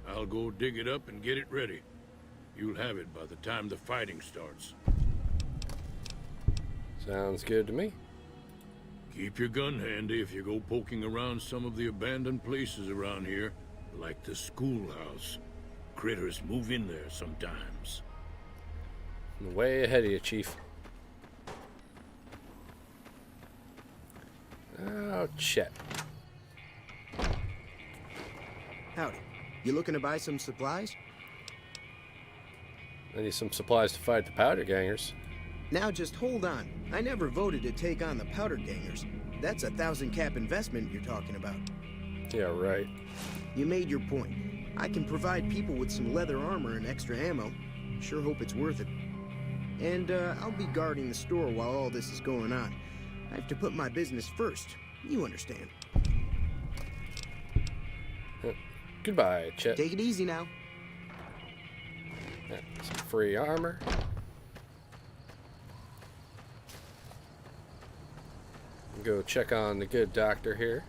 I'll go dig it up and get it ready. You'll have it by the time the fighting starts. Sounds good to me. Keep your gun handy if you go poking around some of the abandoned places around here, like the schoolhouse. Critters move in there sometimes. I'm way ahead of you, Chief. Oh, Chet. Howdy. You looking to buy some supplies? I need some supplies to fight the powder gangers. Now just hold on. I never voted to take on the powder gangers. That's a 1,000 cap investment you're talking about. Yeah, right. You made your point. I can provide people with some leather armor and extra ammo. Sure hope it's worth it. And I'll be guarding the store while all this is going on. I have to put my business first. You understand. Goodbye, Chet. Take it easy now. Yeah, some free armor. Go check on the good doctor here.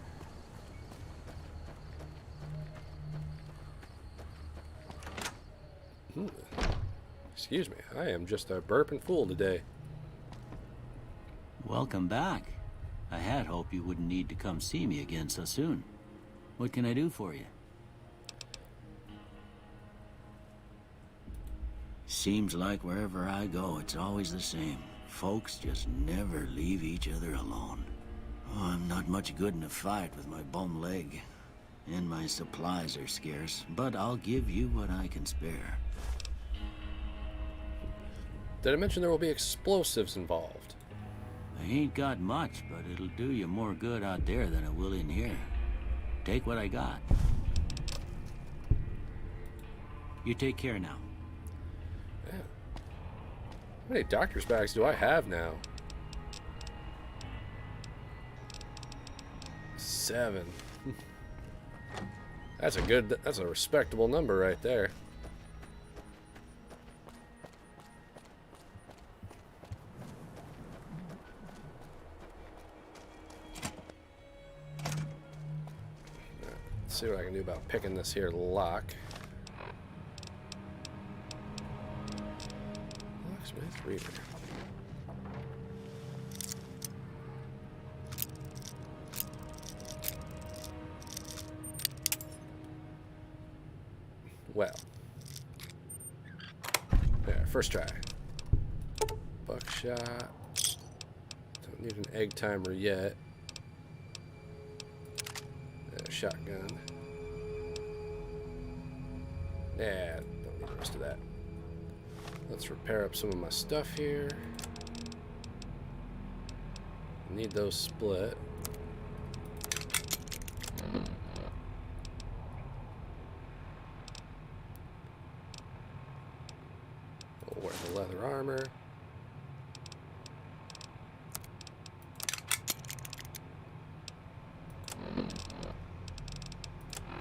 Excuse me, I am just a burping fool today. Welcome back. I had hoped you wouldn't need to come see me again so soon. What can I do for you? Seems like wherever I go, it's always the same. Folks just never leave each other alone. Oh, I'm not much good in a fight with my bum leg. And my supplies are scarce, but I'll give you what I can spare. Did I mention there will be explosives involved? I ain't got much, but it'll do you more good out there than it will in here. Take what I got. You take care now. Yeah. How many doctor's bags do I have now? 7. That's a respectable number right there. Let's see what I can do about picking this here lock. Locksmith reader. Well. Yeah, first try. Buckshot. Don't need an egg timer yet. Shotgun. Yeah, don't need the rest of that. Let's repair up some of my stuff here. Need those split. We'll wear the leather armor.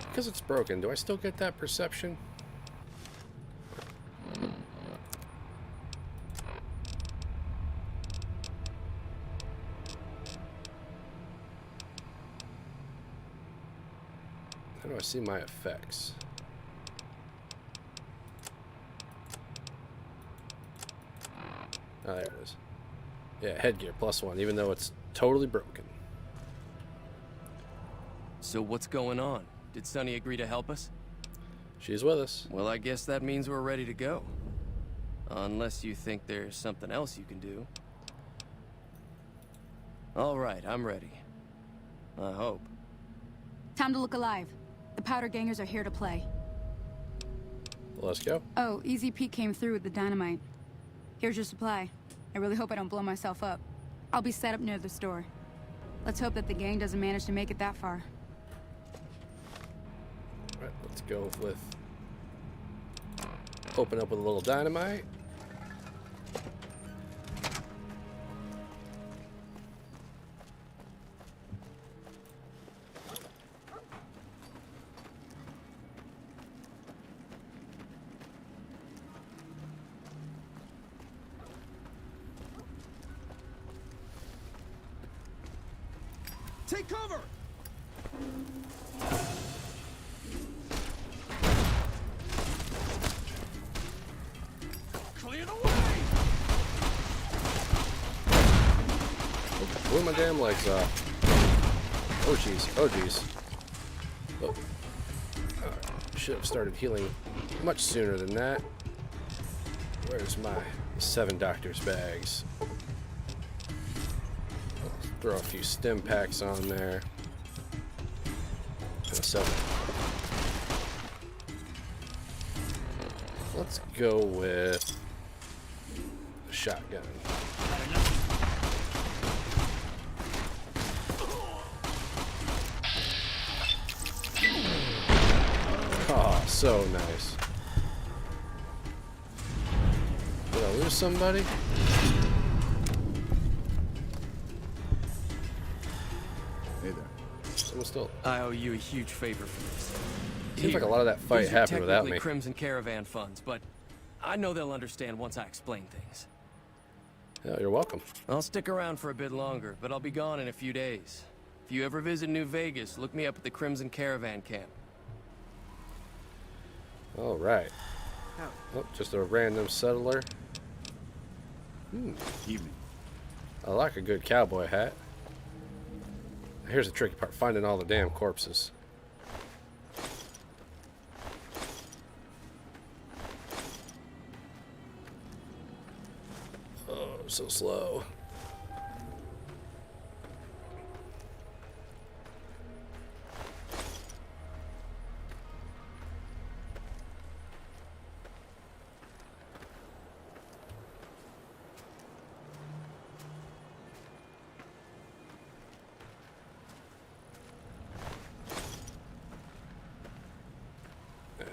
Because it's broken, do I still get that perception? How do I see my effects? Oh, there it is. Yeah, headgear +1, even though it's totally broken. So what's going on? Did Sonny agree to help us? She's with us. Well, I guess that means we're ready to go. Unless you think there's something else you can do. All right, I'm ready. I hope. Time to look alive. The powder gangers are here to play. Let's go. Oh, Easy Pete came through with the dynamite. Here's your supply. I really hope I don't blow myself up. I'll be set up near the store. Let's hope that the gang doesn't manage to make it that far. Alright, let's go with... Open up with a little dynamite. Take cover! Clear the way! Blew my damn legs off. Oh jeez, oh jeez. Oh. Should have started healing much sooner than that. Where's my 7 doctor's bags? I'll throw a few stim packs on there. So let's go with a shotgun. Oh, so nice. Did I lose somebody? Hey there. Someone still. I owe you a huge favor for this. Seems like a lot of that fight These are happened without technically me. Crimson Caravan funds, but I know they'll understand once I explain things. Yeah, you're welcome. I'll stick around for a bit longer, but I'll be gone in a few days. If you ever visit New Vegas, look me up at the Crimson Caravan camp. All right. Oh, just a random settler. Evening. I like a good cowboy hat. Here's the tricky part, finding all the damn corpses. Oh, so slow.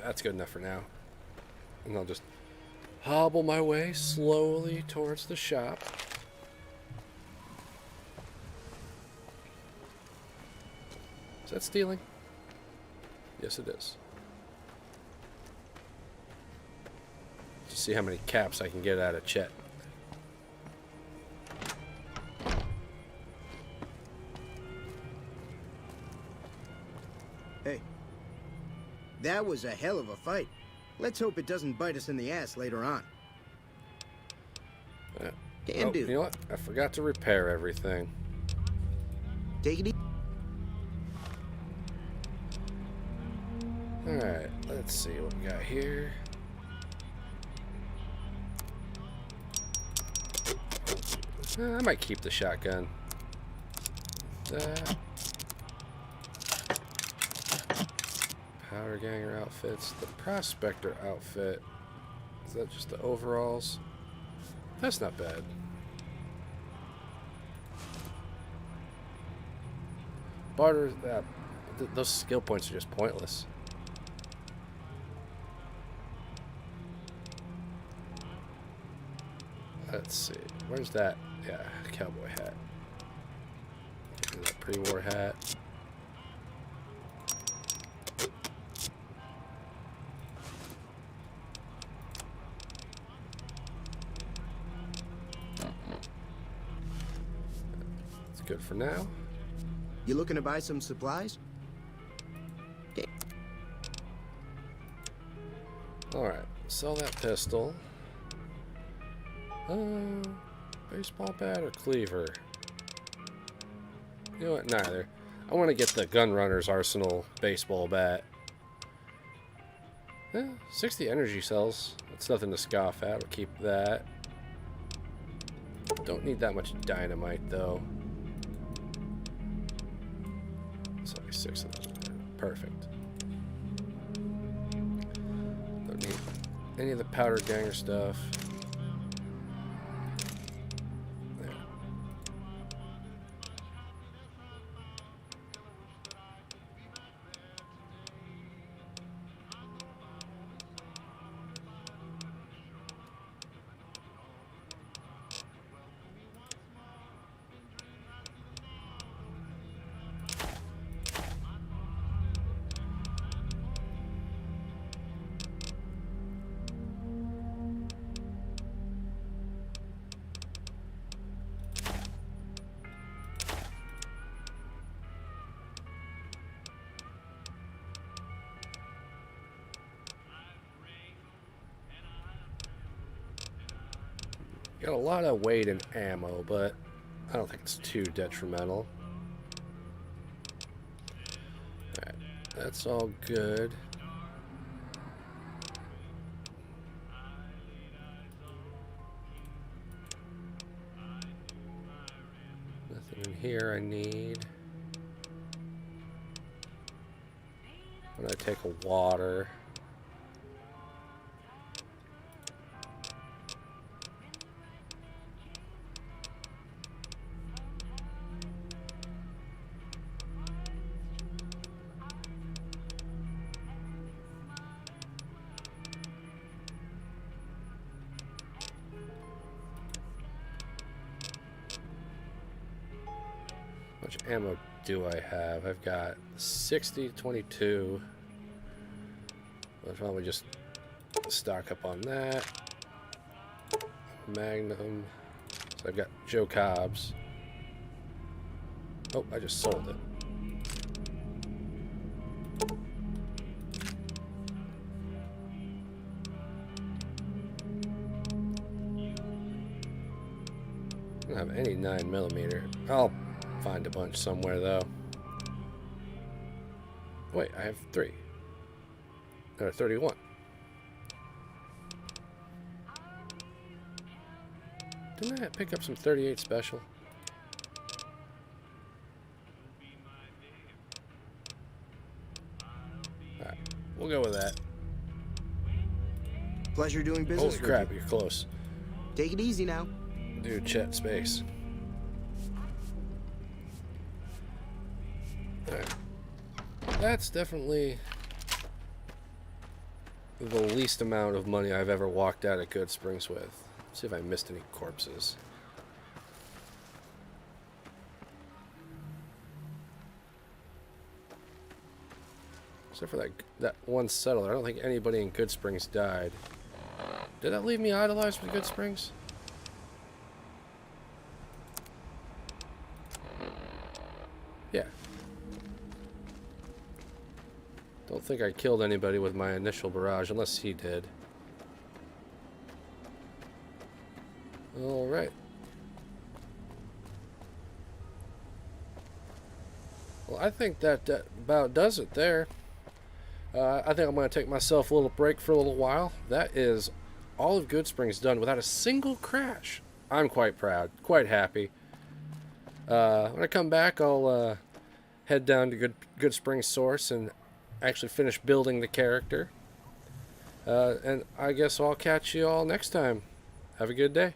That's good enough for now. And I'll just hobble my way slowly towards the shop. Is that stealing? Yes, it is. Just see how many caps I can get out of Chet. Hey. That was a hell of a fight. Let's hope it doesn't bite us in the ass later on. Can do. You know what? I forgot to repair everything. Take it easy. Alright, let's see what we got here. I might keep the shotgun. Powder ganger outfits. The prospector outfit. Is that just the overalls? That's not bad. Barter, those skill points are just pointless. Let's see. Where's that? Yeah, cowboy hat. That pre-war hat. It's good for now. You looking to buy some supplies? Okay. Alright, sell that pistol. Baseball bat or cleaver? You know what? Neither. I want to get the Gunrunner's Arsenal baseball bat. 60 energy cells. That's nothing to scoff at. We'll keep that. Don't need that much dynamite, though. It's only 6 of them. Perfect. Don't need any of the powder ganger stuff. Got a lot of weight and ammo, but I don't think it's too detrimental. Alright, that's all good. Nothing in here I need. I'm gonna take a water. How much ammo do I have? I've got 60, 22. Why don't we just stock up on that? Magnum. So I've got Joe Cobb's. Oh, I just sold it. I don't have any 9mm. I'll find a bunch somewhere though. Wait, I have 3. Or 31. Didn't I pick up some 38 special? Alright, we'll go with that. Pleasure doing business Holy crap, with you. you're close. Take it easy now. Dude, chat space. Alright. That's definitely the least amount of money I've ever walked out of Goodsprings with. Let's see if I missed any corpses. Except for that one settler. I don't think anybody in Goodsprings died. Did that leave me idolized with Goodsprings? Yeah. Don't think I killed anybody with my initial barrage, unless he did. Alright. Well, I think that about does it there. I think I'm going to take myself a little break for a little while. That is all of Goodsprings done without a single crash. I'm quite proud, quite happy. When I come back, I'll head down to Goodsprings Source and actually finish building the character. And I guess I'll catch you all next time. Have a good day.